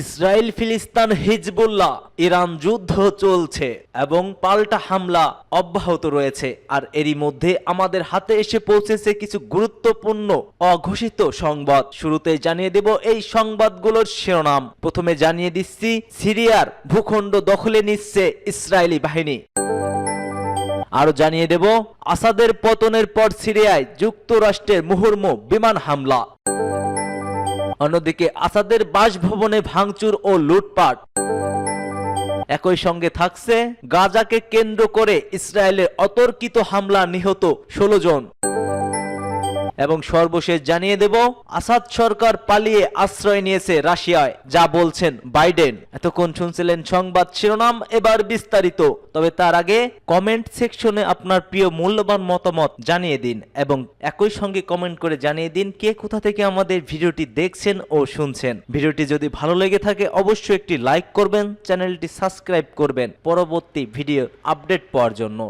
Israel ফিলিস্তিন Hezbollah Iran যুদ্ধ চলছে এবং পাল্টা হামলা অব্যাহত রয়েছে। আর এরই মধ্যে আমাদের হাতে এসে পৌঁছেছে কিছু গুরুত্বপূর্ণ অঘোষিত সংবাদ। শুরুতে জানিয়ে দেব এই সংবাদগুলোর শিরোনাম। প্রথমে জানিয়ে দিচ্ছি, সিরিয়ার ভূখণ্ড দখলে নিচ্ছে ইসরায়েলি বাহিনী। আরো জানিয়ে দেব, আসাদের পতনের পর সিরিয়ায় যুক্তরাষ্ট্রের মুহুর্মুহু বিমান হামলা। অন্যদিকে আসাদের বাসভবনে ভাঙচুর ও লুটপাট। একই সঙ্গে থাকছে গাজাকে কেন্দ্র করে ইসরায়েলের অতর্কিত হামলা, নিহত 16 জন। এবং সর্বশেষ জানিয়ে দেব, আসাদ সরকার পালিয়ে আশ্রয় নিয়েছে রাশিয়ায়, যা বলছেন বাইডেন। এতক্ষণ শুনছিলেন সংবাদ শিরোনাম, এবার বিস্তারিত। তবে তার আগে কমেন্ট সেকশনে আপনার প্রিয় মূল্যবান মতামত জানিয়ে দিন এবং একই সঙ্গে কমেন্ট করে জানিয়ে দিন কে কোথা থেকে আমাদের ভিডিওটি দেখছেন ও শুনছেন। ভিডিওটি যদি ভালো লেগে থাকে অবশ্যই একটি লাইক করবেন, চ্যানেলটি সাবস্ক্রাইব করবেন পরবর্তী ভিডিও আপডেট পাওয়ার জন্য।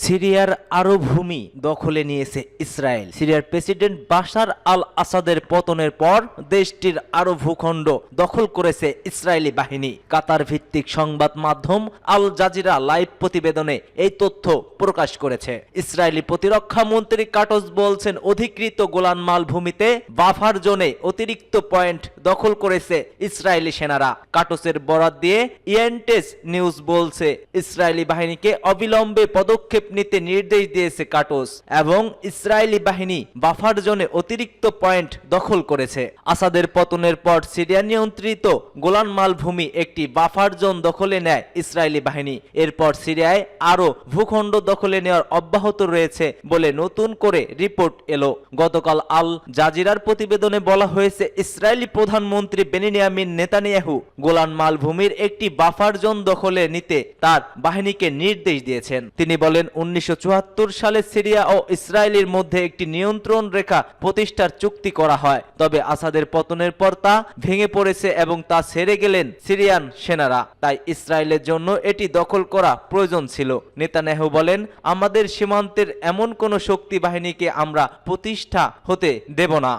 সিরিয়ার আরব ভূমি দখলে নিয়েছে ইসরায়েল। সিরিয়ার প্রেসিডেন্ট বাশার আল আসাদের পতনের পর দেশটির আরব ভূখণ্ড দখল করেছে ইসরায়েলি বাহিনী। কাতার ভিত্তিক সংবাদ মাধ্যম আল জাজিরা লাইভ প্রতিবেদনে এই তথ্য প্রকাশ করেছে। ইসরায়েলি প্রতিরক্ষা মন্ত্রী কাটোস বলছেন, অধিকৃত গোলান মালভূমিতে বাফার জোনে অতিরিক্ত পয়েন্ট দখল করেছে ইসরায়েলি সেনারা। কাটোসের বরাত দিয়ে ইয়েন্টেস নিউজ বলছে, ইসরায়েলি বাহিনীকে অবিলম্বে পদক্ষেপ নিতে নির্দেশ দিয়েছে কাটোস এবং ইসরায়েলি বাহিনী বাফার জোনে অতিরিক্ত পয়েন্ট দখল করেছে। আসাদের পতনের পর সিরিয়া নিয়ন্ত্রিত গোলান মালভূমি একটি বাফার জোন দখলে নেয় ইসরায়েলি বাহিনী। এরপর সিরিয়ায় আরো ভূখণ্ড দখলে নেওয়ার অব্যাহত রয়েছে বলে নতুন করে রিপোর্ট এলো। গতকাল আল জাজিরার প্রতিবেদনে বলা হয়েছে, ইসরায়েলি প্রধানমন্ত্রী বেনিয়ামিন নেতানিয়াহু গোলান মালভূমির একটি বাফার জোন দখলে নিতে তার বাহিনীকে নির্দেশ দিয়েছেন। তিনি বলেন, 1974 সালে সিরিয়া ও ইসরায়েলের মধ্যে একটি নিয়ন্ত্রণ রেখা প্রতিষ্ঠার চুক্তি করা হয়। তবে আসাদের পতনের পর তা ভেঙে পড়েছে এবং তা ছেড়ে গেলেন সিরিয়ান সেনারা। তাই ইসরায়েলের জন্য এটি দখল করা প্রয়োজন ছিল। নেতানিয়াহু বলেন, আমাদের সীমান্তের এমন কোন শক্তি বাহিনীকে আমরা প্রতিষ্ঠা হতে দেব না।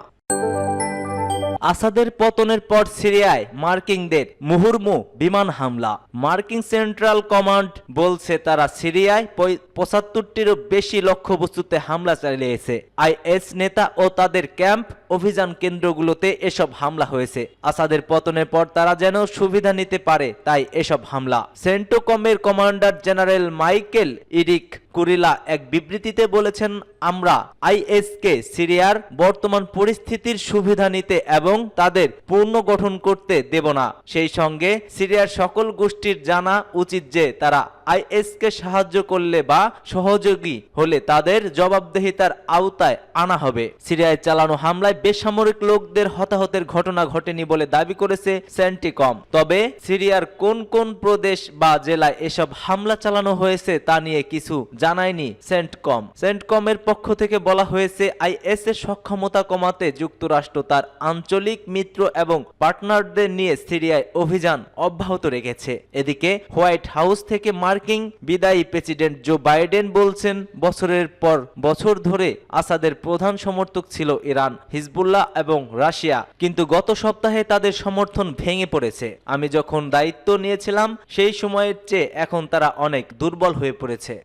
আসাদের পতনের পর সিরিয়ায় মার্কিনদের মুহুর্মুহু বিমান হামলা। মার্কিন সেন্ট্রাল কমান্ড বলছে, তারা সিরিয়ায় 75টিরও বেশি লক্ষ্যবস্তুতে হামলা চালিয়েছে। আইএস নেতা ও তাদের ক্যাম্প অভিযান কেন্দ্রগুলোতে এসব হামলা হয়েছে। আসাদের পতনের পর তারা যেন সুবিধা নিতে পারে, তাই এসব হামলা। সেন্টোকমের commander general Michael Erik Kurilla এক বিবৃতিতে বলেছেন, আমরা আইএসকে সিরিয়ার বর্তমান পরিস্থিতির সুবিধা নিতে এবং তাদের পুনর্গঠন করতে দেব না। সেই সঙ্গে সিরিয়ার সকল গোষ্ঠীর জানা উচিত যে তারা আইএসকে সাহায্য করলে বা সহযোগী হলে তাদের জবাবদিহিতার আওতায় আনা হবে। সিরিয়ায় চালানো হামলায় বেসামরিক লোকদের হতাহতের ঘটনা ঘটেনি বলে দাবি করেছে সেন্টিকম। তবে সিরিয়ার কোন কোন প্রদেশ বা জেলায় এসব হামলা চালানো হয়েছে তা নিয়ে কিছু জানায়নি সেন্টকম। সেন্টকমের পক্ষ থেকে বলা হয়েছে, আইএস এর সক্ষমতা কমাতে যুক্তরাষ্ট্র তার আঞ্চলিক মিত্র এবং পার্টনারদের নিয়ে সিরিয়ায় অভিযান অব্যাহত রেখেছে। এদিকে হোয়াইট হাউস থেকে মার্কিন বিদায়ী প্রেসিডেন্ট জো বাইডেন বলছেন, বছরের পর বছর ধরে আসাদের প্রধান সমর্থক ছিল ইরান, হিজবুল্লাহ এবং রাশিয়া, কিন্তু গত সপ্তাহে তাদের সমর্থন ভেঙে পড়েছে। আমি যখন দায়িত্ব নিয়েছিলাম সেই সময়ের চেয়ে এখন তারা অনেক দুর্বল হয়ে পড়েছে।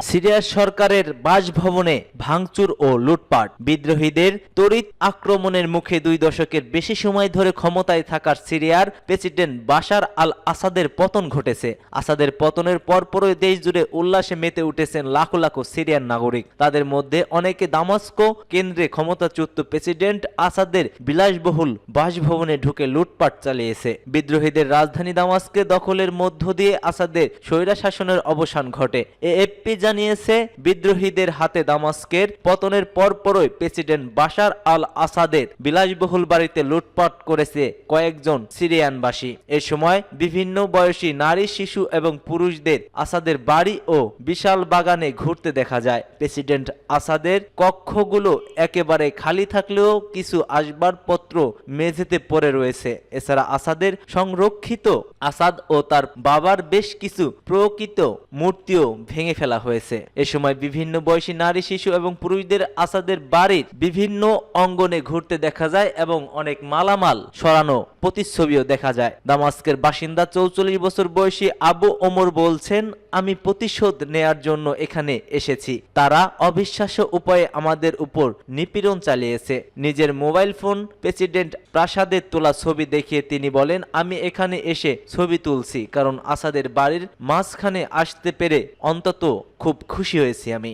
সিরিয়ার সরকারের বাসভবনে ভাঙচুর ও লুটপাট। বিদ্রোহীদের তড়িৎ আক্রমণের মুখে 2 দশকের বেশি সময় ধরে ক্ষমতায় থাকার সিরিয়ার প্রেসিডেন্ট বাশার আল আসাদের পতন ঘটেছে। আসাদের পতনের পরপরই দেশ জুড়ে উল্লাসে মেতে উঠেছেন লাখো লাখো সিরিয়ান নাগরিক। তাদের মধ্যে অনেকে দামাস্কো কেন্দ্রে ক্ষমতাচ্যুত প্রেসিডেন্ট আসাদের বিলাসবহুল বাসভবনে ঢুকে লুটপাট চালিয়েছে। বিদ্রোহীদের রাজধানী দামাস্কে দখলের মধ্য দিয়ে আসাদের স্বৈরশাসনের অবসান ঘটে। এএফপি জানিয়েছে, বিদ্রোহীদের হাতে দামাস্কের পতনের পরপরই প্রেসিডেন্ট বাশার আল আসাদের বিলাসবহুল বাড়িতে লুটপাট করেছে কয়েকজন সিরিয়ানবাসী। এ সময় বিভিন্ন বয়সী নারী, শিশু এবং পুরুষদের আসাদের বাড়ি ও বিশাল বাগানে ঘুরতে দেখা যায়। প্রেসিডেন্ট আসাদের কক্ষগুলো একেবারে খালি থাকলেও কিছু আসবাবপত্র মেঝেতে পড়ে রয়েছে। এছাড়া আসাদের সংরক্ষিত আসাদ ও তার বাবার বেশ কিছু প্রকৃত মূর্তিও ভেঙে ফেলা হয়েছে। হয়েছে। এ সময় বিভিন্ন বয়সী নারী, শিশু এবং পুরুষদের আসাদের বাড়ির বিভিন্ন অঙ্গনে ঘুরতে দেখা যায় এবং অনেক মালামাল সরানো প্রতিচ্ছবিও দেখা যায়। দামাস্কের বাসিন্দা 44 বছর বয়সী আবু ওমর বলছেন, আমি প্রতিশোধ নেয়ার জন্য এখানে এসেছি। তারা অবিশ্বাস্য উপায়ে আমাদের উপর নিপীড়ন চালিয়েছে। নিজের মোবাইল ফোন প্রেসিডেন্ট প্রাসাদের তোলা ছবি দেখিয়ে তিনি বলেন, আমি এখানে এসে ছবি তুলছি কারণ আসাদের বাড়ির মাঝখানে আসতে পেরে অন্তত খুব খুশি হয়েছি আমি।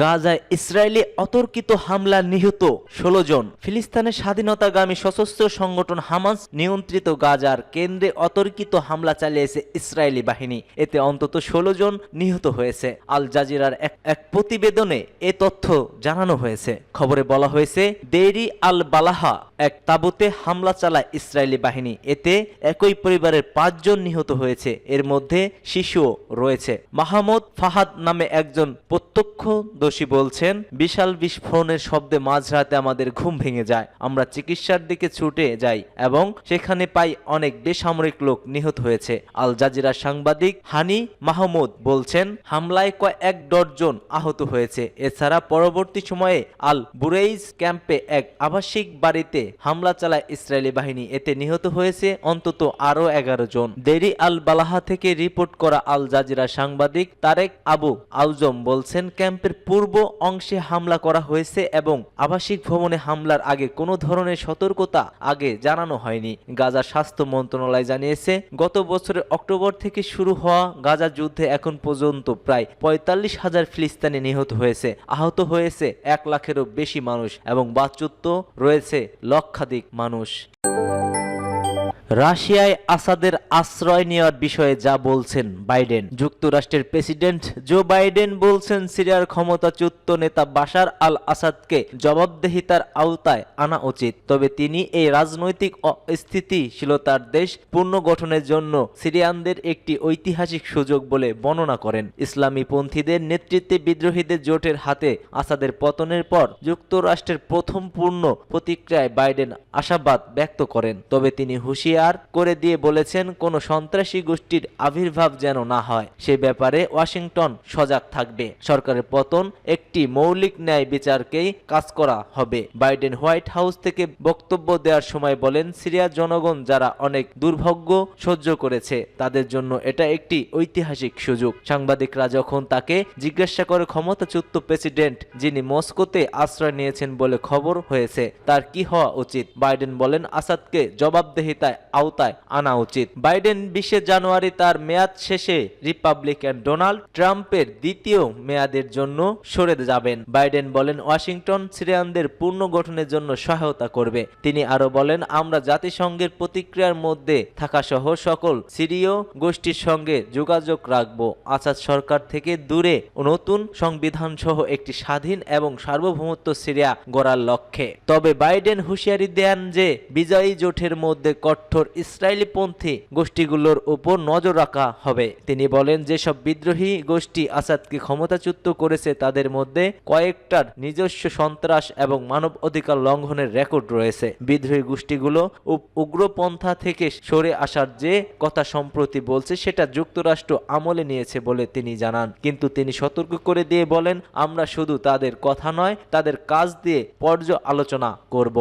গাজায় ইসরায়েলি অতর্কিত হামলা, নিহত 16 জন। ফিলিস্তিনের স্বাধীনতাগামী সশস্ত্র সংগঠন হামাস নিয়ন্ত্রিত গাজার কেন্দ্রে অতর্কিত হামলা চালিয়েছে ইসরায়েলি বাহিনী। এতে অন্তত 16 জন নিহত হয়েছে। আল জাজিরার এক প্রতিবেদনে এ তথ্য জানানো হয়েছে। খবরে বলা হয়েছে, দেরি আল বালাহা এক তাঁবুতে হামলা চালায় ইসরায়েলি বাহিনী। এতে একই পরিবারের 5 জন নিহত হয়েছে, এর মধ্যে শিশুও রয়েছে। মাহমুদ ফাহাদ নামে একজন প্রত্যক্ষদর্শী বলছেন, বিশাল বিস্ফোরণের শব্দে মাঝরাতে আমাদের ঘুম ভেঙে যায়। আমরা চিকিৎসার দিকে ছুটে যাই এবং সেখানে পাই অনেক বেসামরিক লোক নিহত হয়েছে। আল জাজিরার সাংবাদিক হানি মাহমুদ বলছেন, হামলায় কয়েক ডজন আহত হয়েছে। এছাড়া পরবর্তী সময়ে আল বুরেইজ ক্যাম্পে এক আবাসিক বাড়িতে হামলা চালায় ইসরায়েলি বাহিনী। এতে নিহত হয়েছে অন্তত আরো 11 জন। দেরি আল বালাহা থেকে রিপোর্ট করা আল জাজিরা সাংবাদিক তারেক আবু আউজম বলছেন, ক্যাম্পের পূর্ব অংশে হামলা করা হয়েছে এবং আবাসিক ভবনে হামলার আগে কোনো ধরনের সতর্কতা আগে জানানো হয়নি। গাজা স্বাস্থ্য মন্ত্রণালয় জানিয়েছে, গত বছরের অক্টোবর থেকে শুরু হওয়া গাজা যুদ্ধে এখন পর্যন্ত প্রায় 45,000 ফিলিস্তিনি নিহত হয়েছে। আহত হয়েছে 1 লাখেরও বেশি মানুষ এবং বাস্তুচ্যুত রয়েছে লক্ষাধিক মানুষ। রাশিয়ায় আসাদের আশ্রয় নেওয়ার বিষয়ে যা বলছেন বাইডেন। যুক্তরাষ্ট্রের প্রেসিডেন্ট জো বাইডেন বলছেন, সিরিয়ার ক্ষমতাচ্যুত নেতা বাশার আল আসাদকে জবাবদিহিতার আওতায় আনা উচিত। তবে তিনি এই রাজনৈতিক অস্থিতিশীলতার দেশ পুনর্গঠনের জন্য সিরিয়ানদের একটি ঐতিহাসিক সুযোগ বলে বর্ণনা করেন। ইসলামী পন্থীদের নেতৃত্বে বিদ্রোহীদের জোটের হাতে আসাদের পতনের পর যুক্তরাষ্ট্রের প্রথম পূর্ণ প্রতিক্রিয়ায় বাইডেন আশাবাদ ব্যক্ত করেন। তবে তিনি হুঁশিয়ার করে দিয়ে বলেছেন, কোনো সন্ত্রাসী গোষ্ঠীর আবির্ভাব যেন না হয় সে ব্যাপারে ওয়াশিংটন সজাগ থাকবে। সরকারের পতন একটি মৌলিক ন্যায় বিচারকেই কাজ করা হবে। বাইডেন হোয়াইট হাউস থেকে বক্তব্য দেওয়ার সময় বলেন, সিরিয়ার জনগণ যারা অনেক দুর্ভোগ সহ্য করেছে তাদের জন্য এটা একটি ঐতিহাসিক সুযোগ। সাংবাদিকরা যখন তাকে জিজ্ঞাসা করে ক্ষমতাচ্যুত প্রেসিডেন্ট যিনি মস্কোতে আশ্রয় নিয়েছেন বলে খবর হয়েছে তার কি হওয়া উচিত, বাইডেন বলেন, আসাদকে জবাবদিহিতায় আওতায় আনা উচিত। বাইডেন 20 জানুয়ারি তার মেয়াদ শেষে রিপাবলিকান ডোনাল্ড ট্রাম্পের দ্বিতীয় মেয়াদের জন্য সরে যাবেন। বাইডেন বলেন, ওয়াশিংটন সিরিয়ানদের পুনর্গঠনের জন্য সহায়তা করবে। তিনি আরো বলেন, আমরা জাতিসংঘের প্রতিক্রিয়ার মধ্যে থাকা সহ সকল সিরীয় গোষ্ঠীর সঙ্গে যোগাযোগ রাখব, আসাদ সরকার থেকে দূরে নতুন সংবিধান সহ একটি স্বাধীন এবং সার্বভৌমত্ব সিরিয়া গড়ার লক্ষ্যে। তবে বাইডেন হুঁশিয়ারি দেন যে বিজয়ী জোটের মধ্যে কঠোর ইসরায়েলিপন্থী গোষ্ঠীগুলোর উপর নজর রাখা হবে। তিনি বলেন, যেসব বিদ্রোহী গোষ্ঠী আসাদকে ক্ষমতাচ্যুত করেছে তাদের মধ্যে কয়েকটার নিজস্ব সন্ত্রাস এবং মানব অধিকার লঙ্ঘনের রেকর্ড রয়েছে। বিদ্রোহী গোষ্ঠীগুলো উগ্রপন্থা থেকে সরে আসার যে কথা সম্প্রতি বলছে সেটা যুক্তরাষ্ট্র আমলে নিয়েছে বলে তিনি জানান। কিন্তু তিনি সতর্ক করে দিয়ে বলেন, আমরা শুধু তাদের কথা নয় তাদের কাজ দিয়ে পর্যালোচনা করব।